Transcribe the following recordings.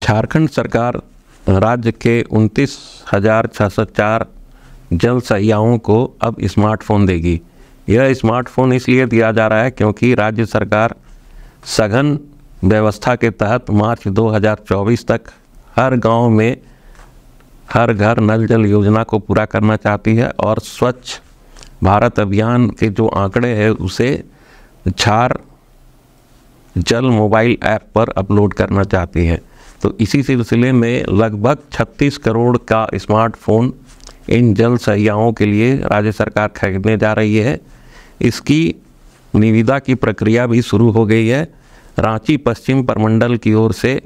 झारखंड सरकार राज्य के 29,604 जल सहियाओं को अब स्मार्टफोन देगी। यह स्मार्टफोन इसलिए दिया जा रहा है क्योंकि राज्य सरकार सघन व्यवस्था के तहत मार्च 2024 तक हर गांव में हर घर नल जल योजना को पूरा करना चाहती है और स्वच्छ भारत अभियान के जो आंकड़े हैं उसे झार जल मोबाइल ऐप पर अपलोड करना चाहती है। तो इसी सिलसिले में लगभग 36 करोड़ का स्मार्टफोन इन जल सहियाओं के लिए राज्य सरकार खरीदने जा रही है। इसकी निविदा की प्रक्रिया भी शुरू हो गई है। रांची पश्चिम प्रमंडल की ओर से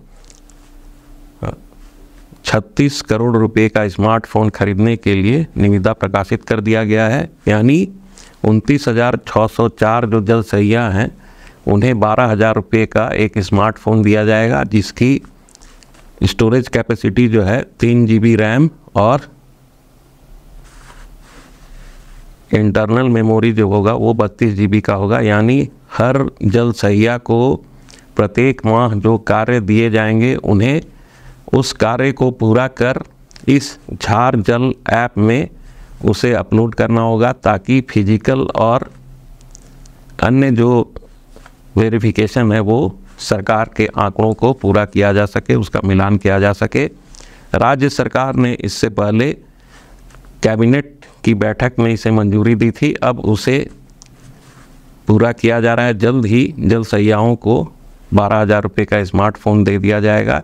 36 करोड़ रुपए का स्मार्टफोन खरीदने के लिए निविदा प्रकाशित कर दिया गया है। यानी 29,604 जो जल सहिया हैं उन्हें 12,000 रुपये का एक स्मार्टफोन दिया जाएगा, जिसकी स्टोरेज कैपेसिटी जो है 3 GB रैम और इंटरनल मेमोरी जो होगा वो 32 GB का होगा। यानी हर जल सहिया को प्रत्येक माह जो कार्य दिए जाएंगे उन्हें उस कार्य को पूरा कर इस झार जल ऐप में उसे अपलोड करना होगा, ताकि फिजिकल और अन्य जो वेरिफिकेशन है वो सरकार के आंकड़ों को पूरा किया जा सके, उसका मिलान किया जा सके। राज्य सरकार ने इससे पहले कैबिनेट की बैठक में इसे मंजूरी दी थी, अब उसे पूरा किया जा रहा है। जल्द ही जल सहियाओं को 12,000 रुपये का स्मार्टफोन दे दिया जाएगा।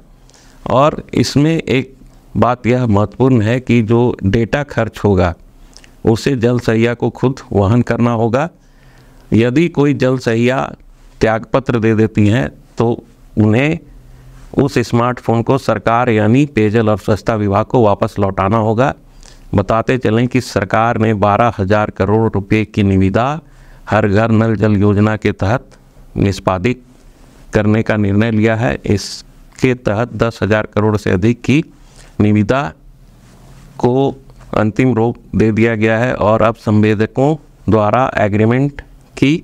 और इसमें एक बात यह महत्वपूर्ण है कि जो डेटा खर्च होगा उसे जल सहिया को खुद वहन करना होगा। यदि कोई जल सहिया त्यागपत्र दे देती हैं तो उन्हें उस स्मार्टफोन को सरकार यानी पेयजल और स्वच्छता विभाग को वापस लौटाना होगा। बताते चलें कि सरकार ने 12,000 करोड़ रुपए की निविदा हर घर नल जल योजना के तहत निष्पादित करने का निर्णय लिया है। इसके तहत 10,000 करोड़ से अधिक की निविदा को अंतिम रूप दे दिया गया है और अब संवेदकों द्वारा एग्रीमेंट की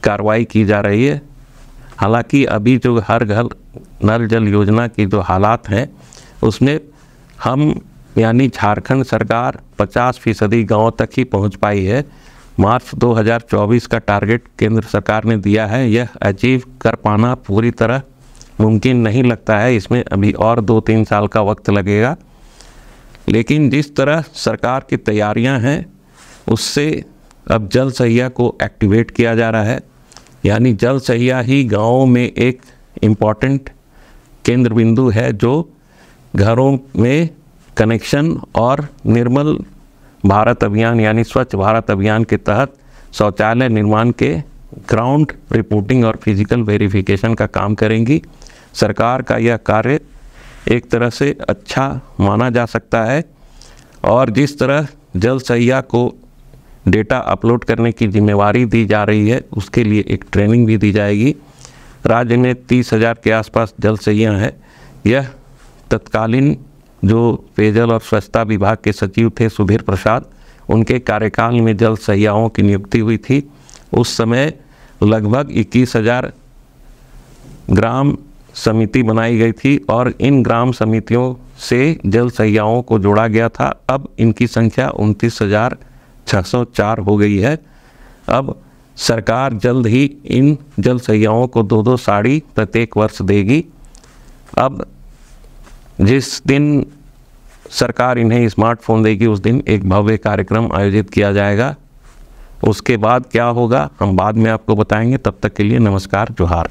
कार्रवाई की जा रही है। हालांकि अभी जो हर घर नल जल योजना की जो हालात हैं उसमें हम यानी झारखंड सरकार 50% गाँव तक ही पहुंच पाई है। मार्च 2024 का टारगेट केंद्र सरकार ने दिया है, यह अचीव कर पाना पूरी तरह मुमकिन नहीं लगता है। इसमें अभी और 2-3 साल का वक्त लगेगा। लेकिन जिस तरह सरकार की तैयारियां हैं उससे अब जल सहिया को एक्टिवेट किया जा रहा है। यानी जल सहिया ही गाँवों में एक इम्पॉर्टेंट केंद्र बिंदु है जो घरों में कनेक्शन और निर्मल भारत अभियान यानी स्वच्छ भारत अभियान के तहत शौचालय निर्माण के ग्राउंड रिपोर्टिंग और फिजिकल वेरिफिकेशन का काम करेंगी। सरकार का यह कार्य एक तरह से अच्छा माना जा सकता है। और जिस तरह जल सहिया को डेटा अपलोड करने की जिम्मेवारी दी जा रही है उसके लिए एक ट्रेनिंग भी दी जाएगी। राज्य में 30,000 के आसपास जल सहिया हैं। यह तत्कालीन जो पेयजल और स्वच्छता विभाग के सचिव थे सुधीर प्रसाद, उनके कार्यकाल में जल सहियाओं की नियुक्ति हुई थी। उस समय लगभग 21,000 ग्राम समिति बनाई गई थी और इन ग्राम समितियों से जल सहियाओं को जोड़ा गया था। अब इनकी संख्या 29,604 हो गई है। अब सरकार जल्द ही इन जल सहियाओं को 2-2 साड़ी प्रत्येक वर्ष देगी। अब जिस दिन सरकार इन्हें स्मार्टफोन देगी उस दिन एक भव्य कार्यक्रम आयोजित किया जाएगा। उसके बाद क्या होगा हम बाद में आपको बताएंगे। तब तक के लिए नमस्कार, जोहार।